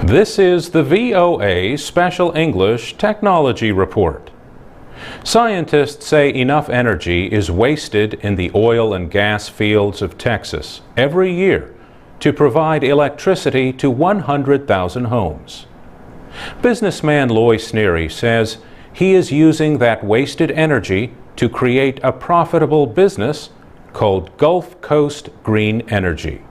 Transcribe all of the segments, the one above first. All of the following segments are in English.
This is the VOA Special English Technology Report. Scientists say enough energy is wasted in the oil and gas fields of Texas every year to provide electricity to 100,000 homes. Businessman Loy Sneary says he is using that wasted energy to create a profitable business called Gulf Coast Green Energy.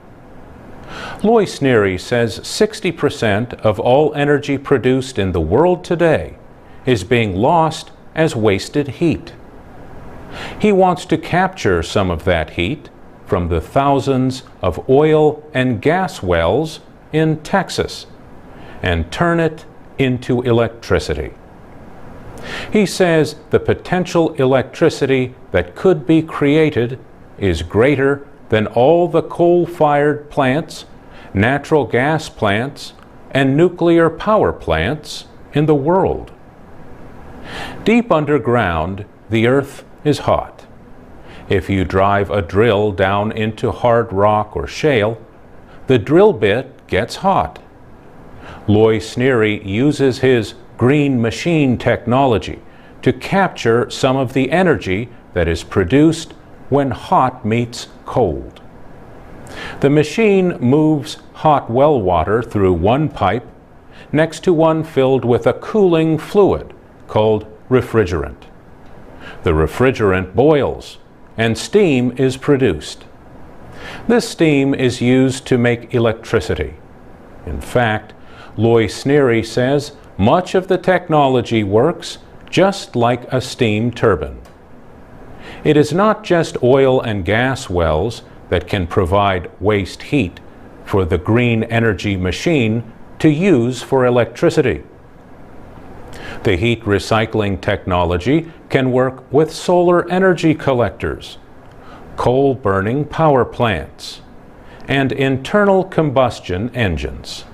Loy Sneary says 60% of all energy produced in the world today is being lost as wasted heat. He wants to capture some of that heat from the thousands of oil and gas wells in Texas and turn it into electricity. He says the potential electricity that could be created is greater than all the coal-fired plants, natural gas plants, and nuclear power plants in the world. Deep underground, the earth is hot. If you drive a drill down into hard rock or shale, the drill bit gets hot. Loy Sneary uses his green machine technology to capture some of the energy that is produced when hot meets cold. The machine moves hot well water through one pipe next to one filled with a cooling fluid called refrigerant. The refrigerant boils and steam is produced. This steam is used to make electricity. In fact, Loy Sneary says much of the technology works just like a steam turbine. It is not just oil and gas wells that can provide waste heat for the green energy machine to use for electricity. The heat recycling technology can work with solar energy collectors, coal-burning power plants, and internal combustion engines.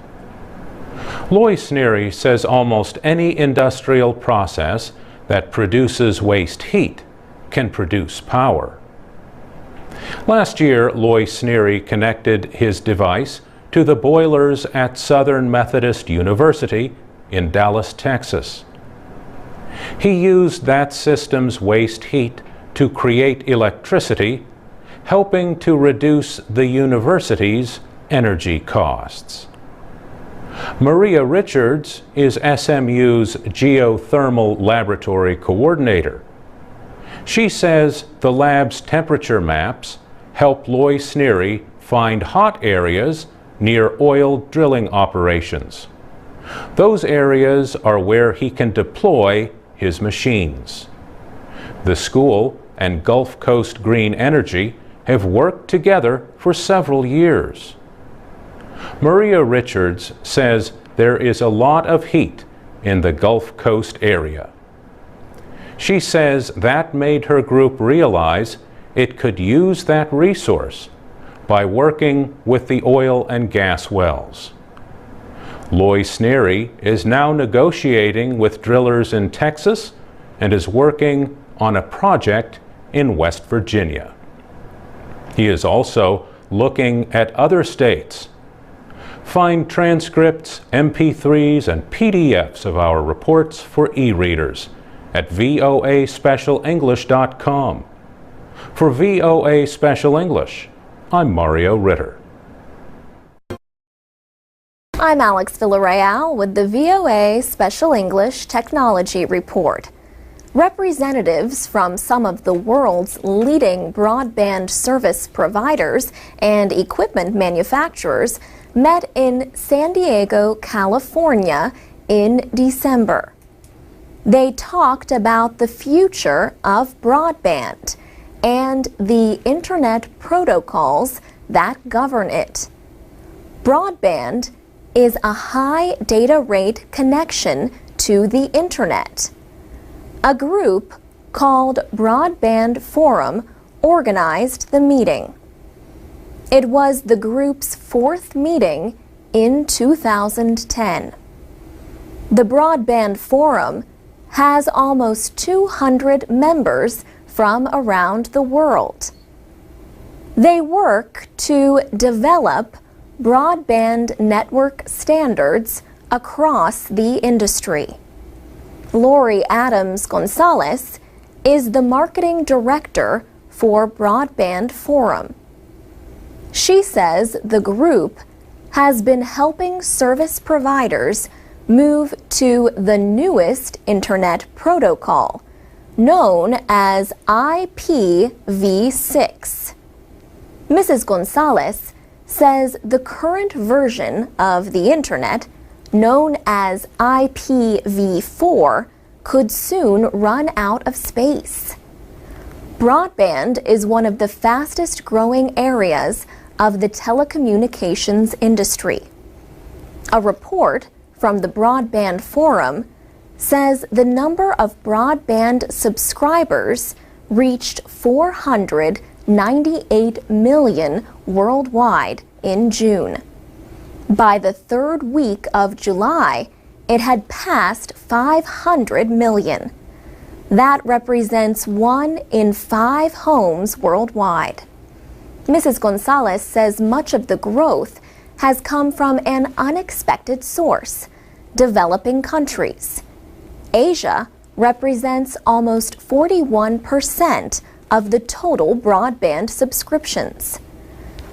Loy Sneary says almost any industrial process that produces waste heat can produce power. Last year, Loy Sneary connected his device to the boilers at Southern Methodist University in Dallas, Texas. He used that system's waste heat to create electricity, helping to reduce the university's energy costs. Maria Richards is SMU's geothermal laboratory coordinator. She says the lab's temperature maps help Loy Sneary find hot areas near oil drilling operations. Those areas are where he can deploy his machines. The school and Gulf Coast Green Energy have worked together for several years. Maria Richards says there is a lot of heat in the Gulf Coast area. She says that made her group realize it could use that resource by working with the oil and gas wells. Loy Sneary is now negotiating with drillers in Texas and is working on a project in West Virginia. He is also looking at other states. Find transcripts, MP3s, and PDFs of our reports for e-readers at voaspecialenglish.com. For VOA Special English, I'm Mario Ritter. I'm Alex Villarreal with the VOA Special English Technology Report. Representatives from some of the world's leading broadband service providers and equipment manufacturers met in San Diego, California in December. They talked about the future of broadband and the Internet protocols that govern it. Broadband is a high data rate connection to the Internet. A group called Broadband Forum organized the meeting. It was the group's fourth meeting in 2010. The Broadband Forum has almost 200 members from around the world. They work to develop broadband network standards across the industry. Lori Adams Gonzalez is the marketing director for Broadband Forum. She says the group has been helping service providers move to the newest Internet protocol, known as IPv6. Mrs. Gonzalez says the current version of the Internet, known as IPv4, could soon run out of space. Broadband is one of the fastest growing areas of the telecommunications industry. A report from the Broadband Forum says the number of broadband subscribers reached 498 million worldwide in June. By the third week of July, it had passed 500 million. That represents 1 in 5 homes worldwide. Mrs. Gonzalez says much of the growth has come from an unexpected source: developing countries. Asia represents almost 41% of the total broadband subscriptions.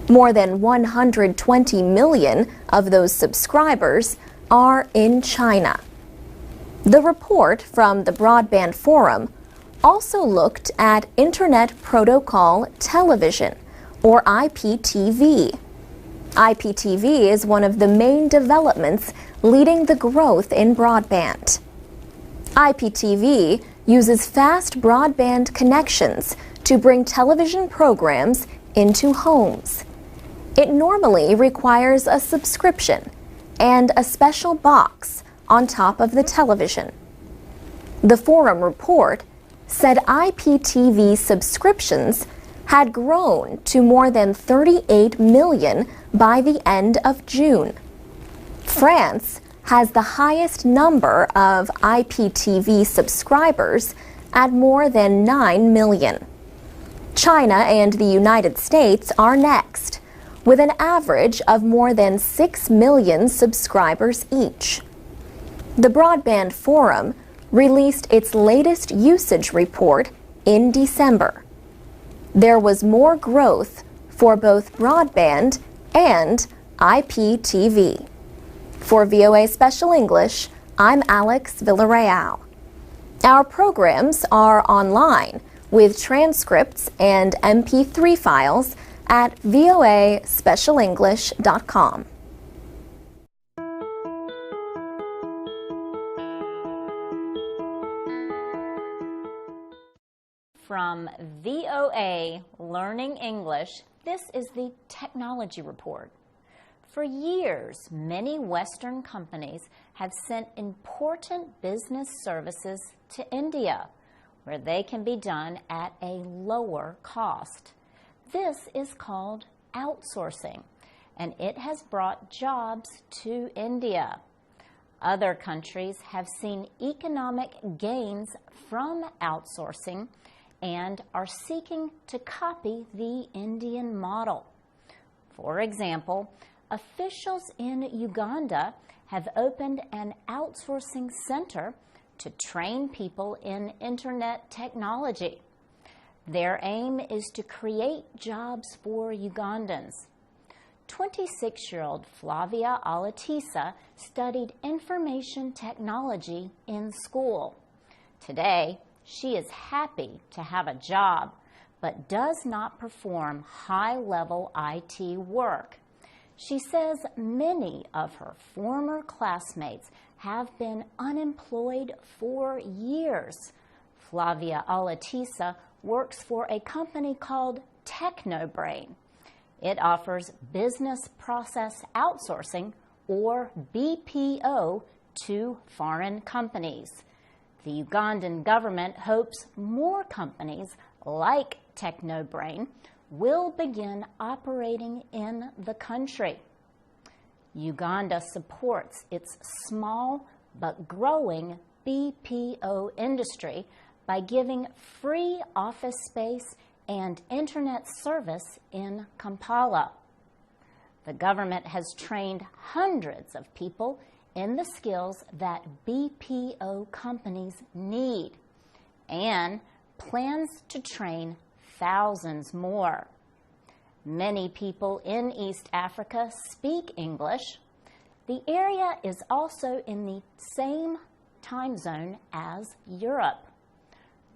More than 120 million of those subscribers are in China. The report from the Broadband Forum also looked at Internet Protocol Television, or IPTV. IPTV is one of the main developments leading the growth in broadband. IPTV uses fast broadband connections to bring television programs into homes. It normally requires a subscription and a special box on top of the television. The Forum report said IPTV subscriptions had grown to more than 38 million by the end of June. France has the highest number of IPTV subscribers at more than 9 million. China and the United States are next, with an average of more than 6 million subscribers each. The Broadband Forum released its latest usage report in December. There was more growth for both broadband and IPTV. For VOA Special English, I'm Alex Villarreal. Our programs are online with transcripts and MP3 files at voaspecialenglish.com. From VOA Learning English, this is the Technology Report. For years, many Western companies have sent important business services to India, where they can be done at a lower cost. This is called outsourcing, and it has brought jobs to India. Other countries have seen economic gains from outsourcing and are seeking to copy the Indian model. For example, officials in Uganda have opened an outsourcing center to train people in internet technology. Their aim is to create jobs for Ugandans. 26-year-old Flavia Alatisa studied information technology in school. Today, she is happy to have a job, but does not perform high-level IT work. She says many of her former classmates have been unemployed for years. Flavia Alatisa works for a company called TechnoBrain. It offers business process outsourcing, or BPO, to foreign companies. The Ugandan government hopes more companies like TechnoBrain will begin operating in the country. Uganda supports its small but growing BPO industry by giving free office space and internet service in Kampala. The government has trained hundreds of people in the skills that BPO companies need and plans to train thousands more. Many people in East Africa speak English. The area is also in the same time zone as Europe.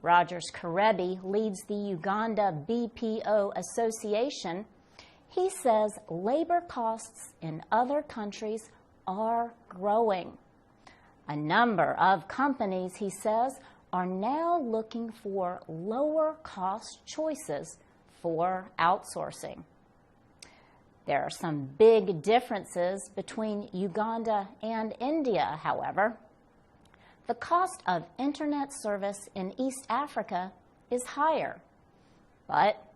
Rogers Karebi leads the Uganda BPO Association. He says labor costs in other countries are growing. A number of companies, he says, are now looking for lower cost choices for outsourcing. There are some big differences between Uganda and India, however. The cost of internet service in East Africa is higher, but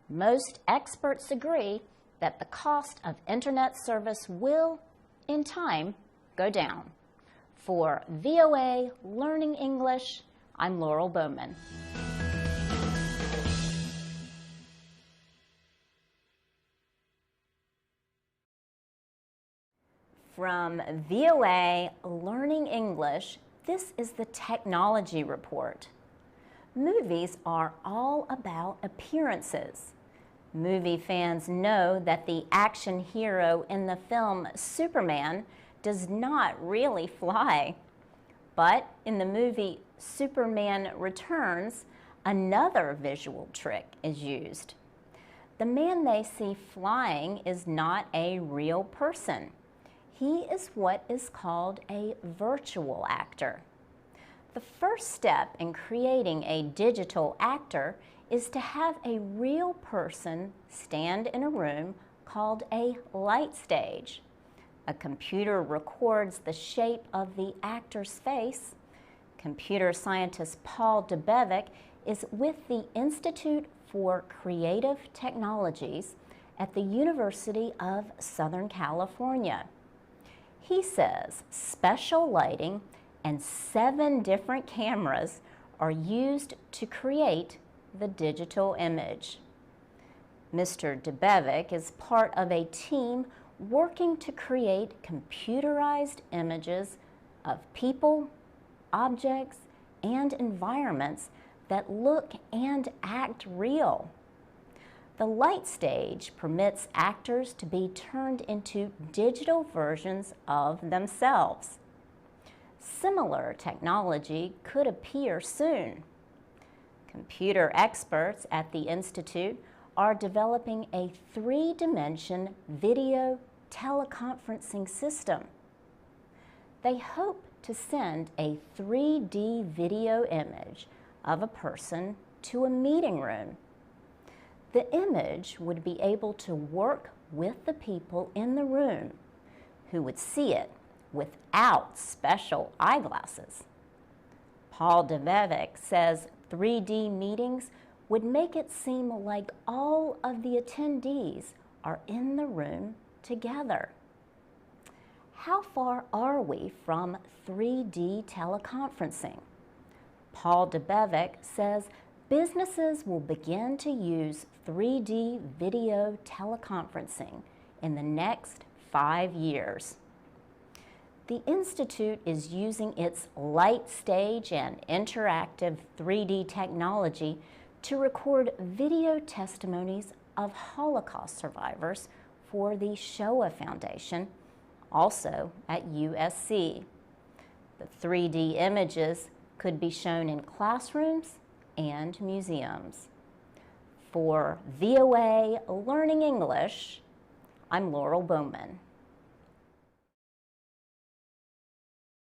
most experts agree that the cost of internet service will, in time, go down. For VOA Learning English, I'm Laurel Bowman. From VOA Learning English, this is the Technology Report. Movies are all about appearances. Movie fans know that the action hero in the film Superman does not really fly. But in the movie Superman Returns, another visual trick is used. The man they see flying is not a real person. He is what is called a virtual actor. The first step in creating a digital actor is to have a real person stand in a room called a light stage. A computer records the shape of the actor's face. Computer scientist Paul Debevec is with the Institute for Creative Technologies at the University of Southern California. He says special lighting and 7 different cameras are used to create the digital image. Mr. Debevec is part of a team working to create computerized images of people, objects, and environments that look and act real. The light stage permits actors to be turned into digital versions of themselves. Similar technology could appear soon. Computer experts at the Institute are developing a 3-dimension video teleconferencing system. They hope to send a 3D video image of a person to a meeting room. The image would be able to work with the people in the room who would see it without special eyeglasses. Paul Debevec says 3D meetings would make it seem like all of the attendees are in the room together. How far are we from 3D teleconferencing? Paul Debevec says businesses will begin to use 3D video teleconferencing in the next 5 years. The Institute is using its light stage and interactive 3D technology to record video testimonies of Holocaust survivors for the Shoah Foundation, also at USC. The 3D images could be shown in classrooms and museums. For VOA Learning English, I'm Laurel Bowman.